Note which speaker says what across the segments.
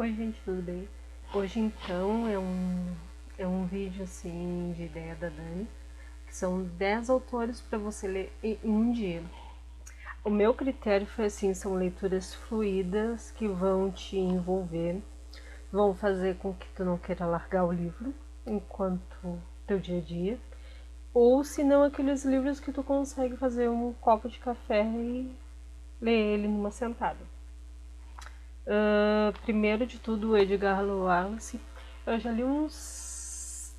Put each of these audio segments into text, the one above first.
Speaker 1: Oi gente, tudo bem? Hoje então é um vídeo assim de ideia da Dani, que são 10 autores para você ler em um dia. O meu critério foi assim, são leituras fluídas que vão te envolver, vão fazer com que tu não queira largar o livro enquanto teu dia a dia, ou se não aqueles livros que tu consegue fazer um copo de café e ler ele numa sentada. Primeiro de tudo, o Edgar Wallace. Eu já li uns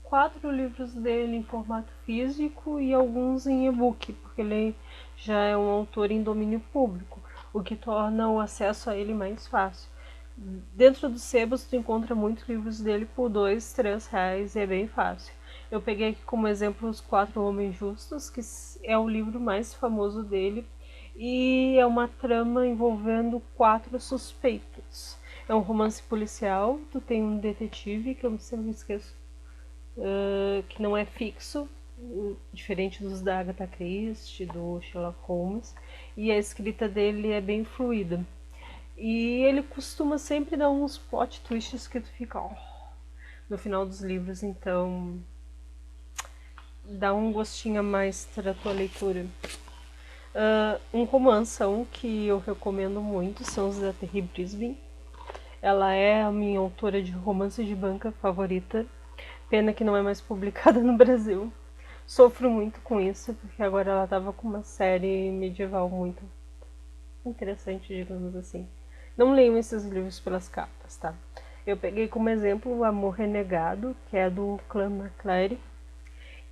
Speaker 1: 4 livros dele em formato físico e alguns em e-book, porque ele já é um autor em domínio público, o que torna o acesso a ele mais fácil. Dentro dos sebos tu encontra muitos livros dele por R$ 2, R$ 3 e é bem fácil. Eu peguei aqui como exemplo Os Quatro Homens Justos, que é o livro mais famoso dele, e é uma trama envolvendo 4 suspeitos. É um romance policial, tu tem um detetive, que eu sempre esqueço, que não é fixo, diferente dos da Agatha Christie, do Sherlock Holmes, e a escrita dele é bem fluida. E ele costuma sempre dar uns plot twists que tu fica no final dos livros, então dá um gostinho a mais para a tua leitura. Um romanção que eu recomendo muito são os da Terry Brisbane. Ela é a minha autora de romance de banca favorita. Pena que não é mais publicada no Brasil. Sofro muito com isso, porque agora ela estava com uma série medieval muito interessante, digamos assim. Não leiam esses livros pelas capas, tá? Eu peguei como exemplo O Amor Renegado, que é do clã MacLeod,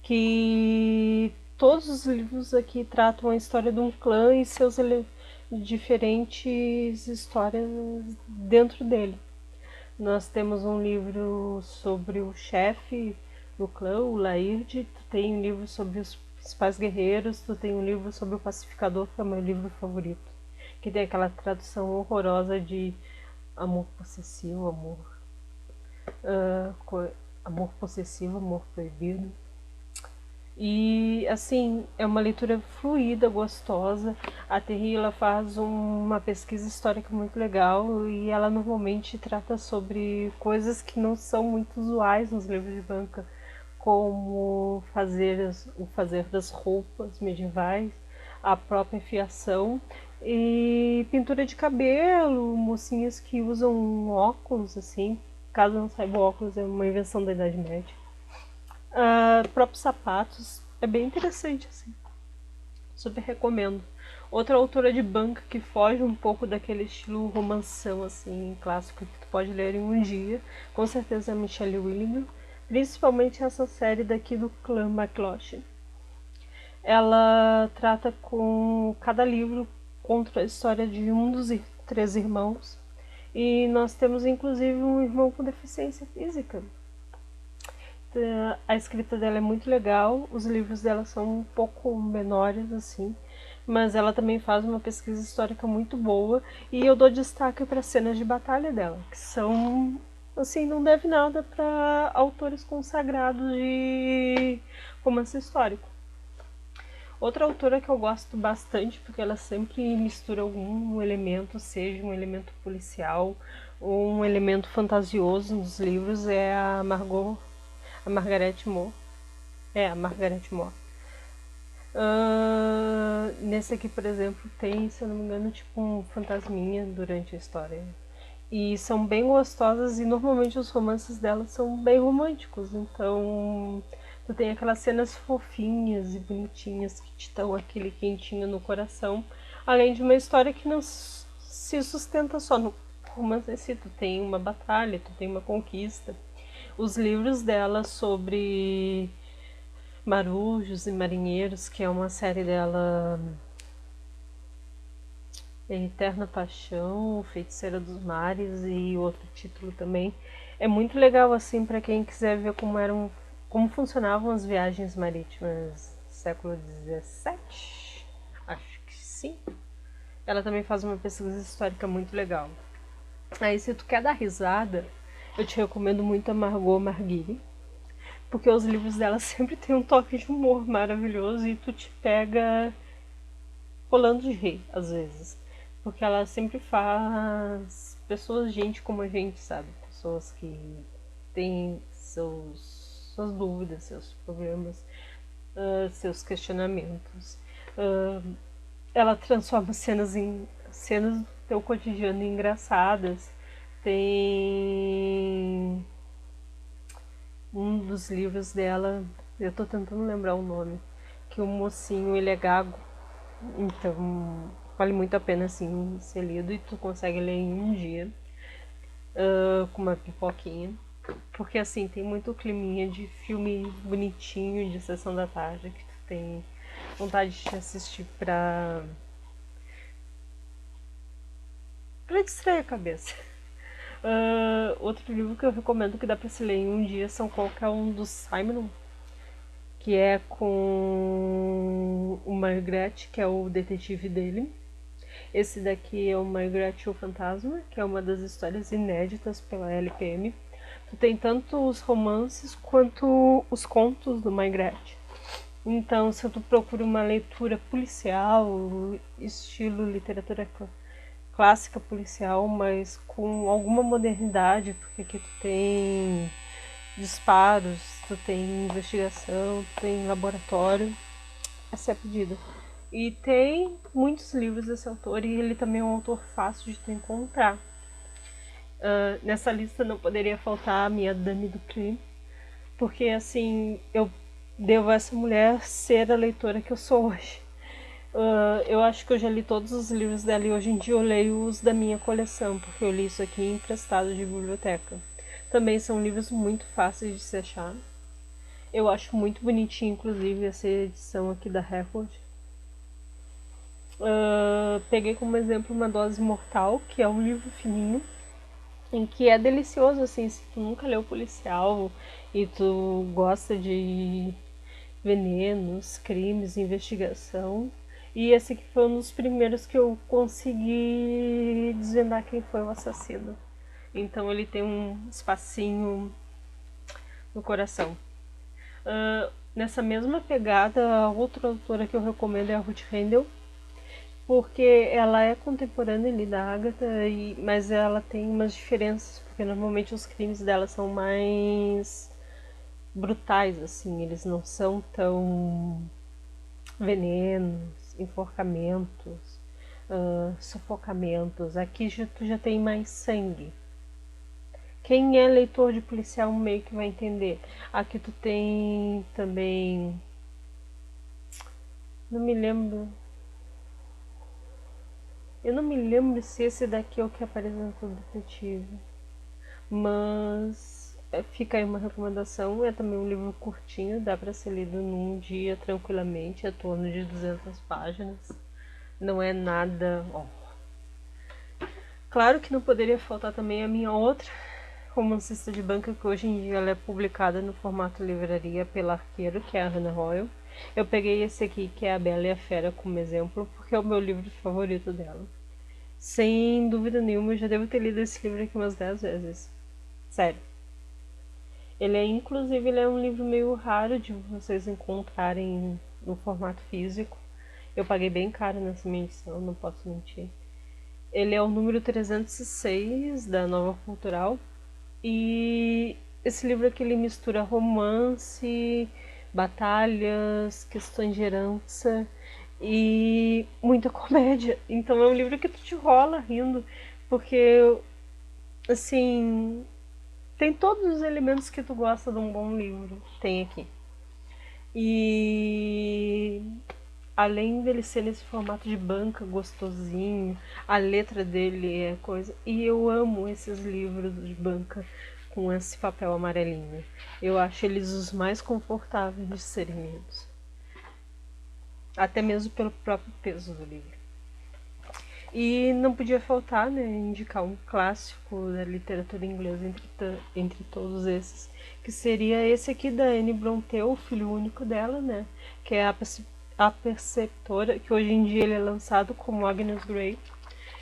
Speaker 1: que todos os livros aqui tratam a história de um clã e seus diferentes histórias dentro dele. Nós temos um livro sobre o chefe do clã, o Laird, tu tem um livro sobre os principais guerreiros, tu tem um livro sobre o pacificador, que é o meu livro favorito, que tem aquela tradução horrorosa de amor possessivo, amor possessivo, amor proibido. E assim, é uma leitura fluida, gostosa. A Terry ela faz uma pesquisa histórica muito legal e ela normalmente trata sobre coisas que não são muito usuais nos livros de banca, como o fazer das roupas medievais, a própria fiação e pintura de cabelo, mocinhas que usam óculos, assim. Caso não saiba, óculos é uma invenção da Idade Média. Próprios sapatos. É bem interessante, assim. Super recomendo. Outra autora de banca que foge um pouco daquele estilo romanção, assim, clássico, que tu pode ler em um dia, com certeza é a Michelle Willingham. Principalmente essa série daqui do clã MacLeod. Ela trata com cada livro conta a história de um dos 3 irmãos. E nós temos inclusive um irmão com deficiência física. A escrita dela é muito legal, os livros dela são um pouco menores assim, mas ela também faz uma pesquisa histórica muito boa e eu dou destaque para as cenas de batalha dela, que são assim, não deve nada para autores consagrados de romance histórico. Outra autora que eu gosto bastante, porque ela sempre mistura algum elemento, seja um elemento policial ou um elemento fantasioso nos livros, é a Margaret Moore. A Margaret Moore. Nesse aqui, por exemplo, tem, se eu não me engano, tipo um fantasminha durante a história. E são bem gostosas e normalmente os romances dela são bem românticos. Então, tu tem aquelas cenas fofinhas e bonitinhas que te dão aquele quentinho no coração. Além de uma história que não se sustenta só no romance em si. Tu tem uma batalha, tu tem uma conquista. Os livros dela sobre Marujos e Marinheiros, que é uma série dela, Eterna Paixão, Feiticeira dos Mares e outro título também. É muito legal assim para quem quiser ver como funcionavam as viagens marítimas do século XVII, acho que sim. Ela também faz uma pesquisa histórica muito legal. Aí se tu quer dar risada, eu te recomendo muito a Margot Marguille, porque os livros dela sempre tem um toque de humor maravilhoso e tu te pega rolando de rir, às vezes. porque ela sempre faz pessoas, gente como a gente, sabe? Pessoas que têm suas dúvidas, seus problemas, seus questionamentos. Ela transforma cenas em cenas do teu cotidiano engraçadas. Tem um dos livros dela, eu tô tentando lembrar o nome, que o mocinho ele é gago, então vale muito a pena assim ser lido e tu consegue ler em um dia, com uma pipoquinha. Porque assim, tem muito climinha de filme bonitinho de sessão da tarde que tu tem vontade de assistir pra distrair a cabeça. Outro livro que eu recomendo que dá pra se ler em um dia são qualquer um dos Simon, que é com o Margaret, que é o detetive dele. Esse daqui é o Margaret o Fantasma, que é uma das histórias inéditas pela LPM. Tu tem tanto os romances quanto os contos do Margaret. Então, se tu procura uma leitura policial, estilo literatura clássica policial, mas com alguma modernidade, porque aqui tu tem disparos, tu tem investigação, tu tem laboratório, essa é a pedida. E tem muitos livros desse autor e ele também é um autor fácil de tu encontrar. Nessa lista não poderia faltar a minha Dame do Crime, porque assim, eu devo a essa mulher ser a leitora que eu sou hoje. Eu acho que eu já li todos os livros dela e hoje em dia eu leio os da minha coleção, porque eu li isso aqui emprestado de biblioteca. Também são livros muito fáceis de se achar. Eu acho muito bonitinho, inclusive, essa edição aqui da Record. Peguei como exemplo Uma Dose Mortal, que é um livro fininho, em que é delicioso, assim, se tu nunca leu policial e tu gosta de venenos, crimes, investigação. E esse aqui foi um dos primeiros que eu consegui desvendar quem foi o assassino. Então ele tem um espacinho no coração. Nessa mesma pegada, a outra autora que eu recomendo é a Ruth Rendell, porque ela é contemporânea ali da Agatha, mas ela tem umas diferenças, porque normalmente os crimes dela são mais brutais, assim, eles não são tão venenos, enforcamentos, sufocamentos. Aqui tu já tem mais sangue. Quem é leitor de policial meio que vai entender. Aqui tu tem também. Não me lembro. Eu não me lembro se esse daqui é o que apresenta o detetive. Mas fica aí uma recomendação. É também um livro curtinho, dá para ser lido num dia tranquilamente, é torno de 200 páginas. Não é nada. Claro que não poderia faltar também a minha outra romancista de banca, que hoje em dia ela é publicada no formato livraria pela Arqueiro, que é a Hannah Royal. Eu peguei esse aqui, que é A Bela e a Fera, como exemplo, porque é o meu livro favorito dela. Sem dúvida nenhuma, eu já devo ter lido esse livro aqui umas 10 vezes. Sério. Inclusive, ele é um livro meio raro de vocês encontrarem no formato físico. Eu paguei bem caro nessa minha edição, não posso mentir. Ele é o número 306 da Nova Cultural. E esse livro aqui ele mistura romance, batalhas, questões de herança e muita comédia. Então é um livro que tu te rola rindo, porque assim, tem todos os elementos que tu gosta de um bom livro, tem aqui. E além dele ser nesse formato de banca gostosinho, a letra dele é coisa. E eu amo esses livros de banca com esse papel amarelinho. Eu acho eles os mais confortáveis de serem lidos. Até mesmo pelo próprio peso do livro. E não podia faltar, né, indicar um clássico da literatura inglesa entre todos esses, que seria esse aqui da Anne Brontë, o filho único dela, né, que é a Perceptora, que hoje em dia ele é lançado como Agnes Grey.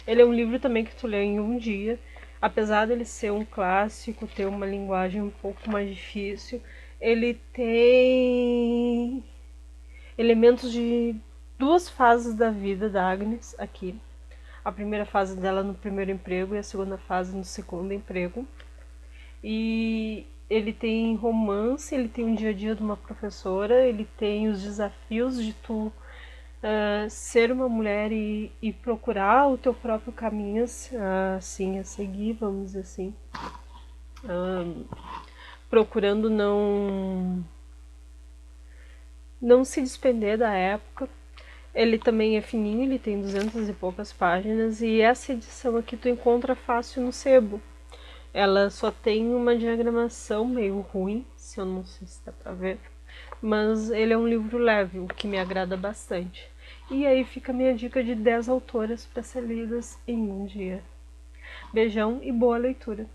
Speaker 1: Ele é um livro também que tu lê em um dia, apesar dele ser um clássico, ter uma linguagem um pouco mais difícil, ele tem elementos de duas fases da vida da Agnes aqui. a primeira fase dela no primeiro emprego e a segunda fase no segundo emprego. E ele tem romance, ele tem um dia a dia de uma professora, ele tem os desafios de tu ser uma mulher e procurar o teu próprio caminho assim, a seguir, vamos dizer assim. Procurando não se despender da época. Ele também é fininho, ele tem 200 e poucas páginas, e essa edição aqui tu encontra fácil no sebo. Ela só tem uma diagramação meio ruim, se eu não sei se dá pra ver, mas ele é um livro leve, o que me agrada bastante. E aí fica a minha dica de 10 autoras para ser lidas em um dia. Beijão e boa leitura!